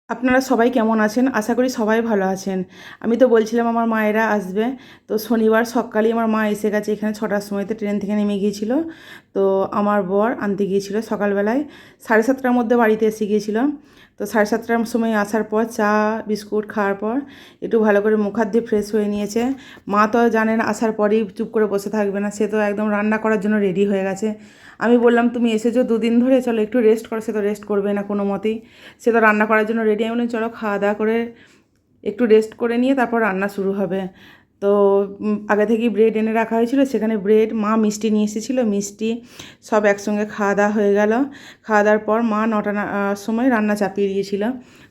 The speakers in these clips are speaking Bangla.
আপনারা সবাই কেমন আছেন? আশা করি সবাই ভালো আছেন। আমি তো বলছিলাম আমার মায়েরা আসবে। তো শনিবার সকালেই আমার মা এসে গেছে এখানে ৬টার সময়তে ট্রেন থেকে নেমে গিয়েছিল। তো আমার বর আনতে গিয়েছিল সকালবেলায় ৭:৩০টার মধ্যে বাড়িতে এসে গিয়েছিল। তো ৭:৩০টার সময় আসার পর চা বিস্কুট খাওয়ার পর একটু ভালো করে মুখ হাত দিয়ে ফ্রেশ হয়ে নিয়েছে। মা তো জানেন আসার পরেই চুপ করে বসে থাকবে না, সে তো একদম রান্না করার জন্য রেডি হয়ে গেছে। আমি বললাম তুমি এসেছো দুদিন ধরে, চলো একটু রেস্ট করো। সে তো রেস্ট করবে না কোনো মতেই, সে তো রান্না করার জন্য রেডি। আমি বললাম চলো খাওয়া দাওয়া করে একটু রেস্ট করে নিয়ে তারপর রান্না শুরু হবে। তো আগে থেকেই ব্রেড এনে রাখা হয়েছিল, সেখানে ব্রেড, মা মিষ্টি নিয়ে এসেছিলো, মিষ্টি সব একসঙ্গে খাওয়া দাওয়া হয়ে গেল। খাওয়া দাওয়ার পর মা ৯টার সময় রান্না চাপিয়ে দিয়েছিল।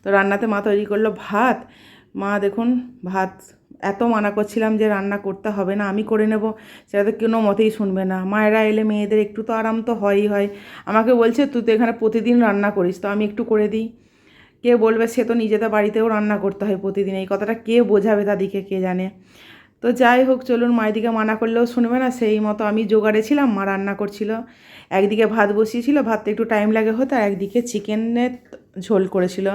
তো রান্নাতে মা তৈরি করলো ভাত। মা দেখুন ভাত, এত মানা করছিলাম যে রান্না করতে হবে না, আমি করে নেব, সেটা তো কোনো মতেই শুনবে না। মায়েরা এলে মেয়েদের একটু তো আরাম তো হয়ই হয়। আমাকে বলছে তুই তো এখানে প্রতিদিন রান্না করিস, তো আমি একটু করে দিই। কে বলবে, সে তো নিজেদের বাড়িতেও রান্না করতে হয় প্রতিদিন, এই কথাটা কে বোঝাবে তাদেরকে কে জানে। তো যাই হোক চলুন, মায়েদিকে মানা করলেও শুনবে না, সেই মতো আমি জোগাড়ে ছিলাম, মা রান্না করছিল। একদিকে ভাত বসিয়েছিল, ভাতটা একটু টাইম লাগে হতো, আর একদিকে চিকেনের ঝোল করেছিল।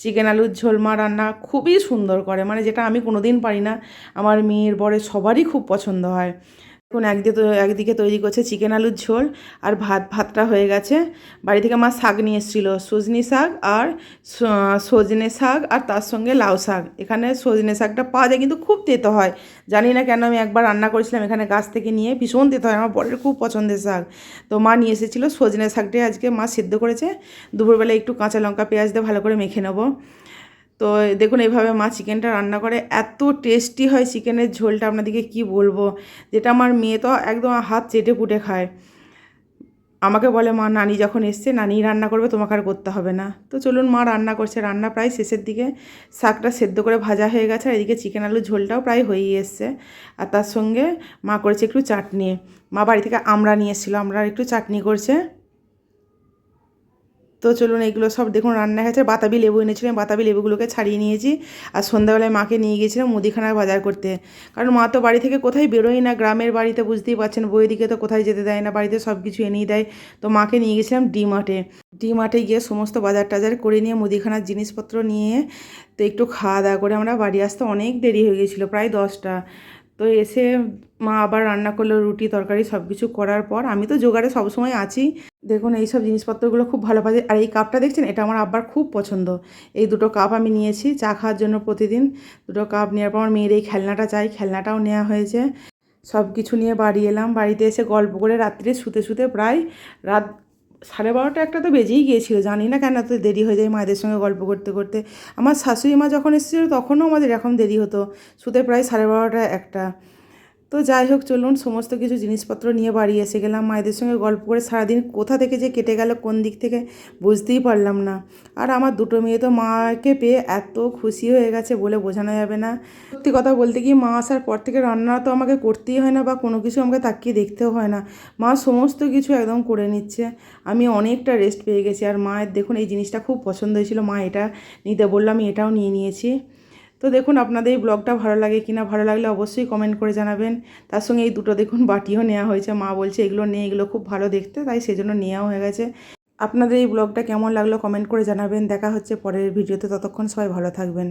চিকেন আলুর ঝোল মা রান্না খুবই সুন্দর করে, মানে যেটা আমি কোনো দিন পারি না, আমার মেয়ের বরের সবারই খুব পছন্দ হয়। এখন একদিকে তৈরি করছে চিকেন আলুর ঝোল, আর ভাতটা হয়ে গেছে। বাড়ি থেকে মা শাক নিয়ে এসেছিলো, সজনি শাক আর সজনে শাক, আর তার সঙ্গে লাউ শাক। এখানে সজনে শাকটা পাওয়া যায় কিন্তু খুব তেতো হয়, জানি না কেন। আমি একবার রান্না করেছিলাম এখানে গাছ থেকে নিয়ে, ভীষণ তেতো হয়, আমার বরের খুব পছন্দের শাক। তো মা নিয়ে এসেছিলো সজনে শাকটাই আজকে মা সেদ্ধ করেছে। দুপুরবেলা একটু কাঁচা লঙ্কা পেঁয়াজ দিয়ে ভালো করে মেখে নেবো। তো দেখুন এইভাবে মা চিকেনটা রান্না করে, এত টেস্টি হয় চিকেনের ঝোলটা, আপনাদেরকে কি বলবো, যেটা আমার মেয়ে তো একদম হাত চেটে পুটে খায়। আমাকে বলে মা নানি যখন এসছে নানি রান্না করবে, তোমাকে আর করতে হবে না। তো চলুন মা রান্না করছে, রান্না প্রায় শেষের দিকে। শাকটা সেদ্ধ করে ভাজা হয়ে গেছে, আর এদিকে চিকেন আলুর ঝোলটাও প্রায় হয়েই এসছে। আর তার সঙ্গে মা করেছে একটু চাটনি। মা বাড়ি থেকে আমড়া নিয়ে এসেছিলো, আমড়ার একটু চাটনি করছে। তো চলুন এইগুলো সব দেখুন রান্না হয়েছে। বাতাবি লেবু এনেছিলাম, বাতাবি লেবুগুলোকে ছাড়িয়ে নিয়েছি। আর সন্ধ্যাবেলায় মাকে নিয়ে গিয়েছিলাম মুদিখানার বাজার করতে, কারণ মা তো বাড়ি থেকে কোথায় বেরোয় না, গ্রামের বাড়িতে বুঝতেই পারছেন, বইদিকে তো কোথায় যেতে দেয় না, বাড়িতে সব কিছু এনেই দেয়। তো মাকে নিয়ে গেছিলাম ডিমার্টে। ডিমার্টে গিয়ে সমস্ত বাজার টাজার করে নিয়ে মুদিখানার জিনিসপত্র নিয়ে তো একটু খাওয়া দাওয়া করে আমরা বাড়ি আসতে অনেক দেরি হয়ে গেছিলো, প্রায় 10টা। তো এসে মা আবার রান্না করলো রুটি তরকারি সব কিছু করার পর, আমি তো জোগাড়ে সবসময় আছি। দেখুন এই সব জিনিসপত্রগুলো খুব ভালো বাজে। আর এই কাপটা দেখছেন, এটা আমার আব্বার খুব পছন্দ। এই দুটো কাপ আমি নিয়েছি চা খাওয়ার জন্য প্রতিদিন। দুটো কাপ নেওয়ার পর আমার মেয়ের এই খেলনাটা চাই, খেলনাটাও নেওয়া হয়েছে। সব কিছু নিয়ে বাড়ি এলাম, বাড়িতে এসে গল্প করে রাত্রে শুতে শুতে প্রায় রাত 12:30 একটা তো বেজেই গিয়েছিল। জানি না কেন এত দেরি হয়ে যায় মায়েদের সঙ্গে গল্প করতে করতে। আমার শাশুড়ি মা যখন এসেছিলো তখনও আমাদের এরকম দেরি হতো, শুতে প্রায় 12:30 একটা। তো যাই হোক চলুন, সমস্ত কিছু জিনিসপত্র নিয়ে বাড়ি এসে গেলাম। মায়েদের সঙ্গে গল্প করে সারাদিন কোথা থেকে যে কেটে গেল কোন দিক থেকে বুঝতেই পারলাম না। আর আমার দুটো মেয়ে তো মাকে পেয়ে এত খুশি হয়ে গেছে বলে বোঝানো যাবে না। সত্যি কথা বলতে কি, মা আসার পর থেকে রান্না তো আমাকে করতেই হয় না, বা কোনো কিছু আমাকে তাকিয়ে দেখতেও হয় না। মা সমস্ত কিছু একদম করে নিচ্ছে। আমি অনেকটা রেস্ট পেয়ে গেছি। আর মায়ের দেখুন এই জিনিসটা খুব পছন্দ হয়েছিল, মা এটা নিতে বললো, আমি এটাও নিয়ে নিয়েছি। তো দেখুন আপনাদের এই ব্লগটা ভালো লাগে কি না, ভালো লাগলে অবশ্যই কমেন্ট করে জানাবেন। তার সঙ্গে এই দুটো দেখুন বাটিও নেওয়া হয়েছে, মা বলছে এগুলো নিয়ে, এগুলো খুব ভালো দেখতে, তাই সেজন্য নেওয়াও হয়ে গেছে। আপনাদের এই ব্লগটা কেমন লাগলো কমেন্ট করে জানাবেন। দেখা হচ্ছে পরের ভিডিওতে, ততক্ষণ সবাই ভালো থাকবেন।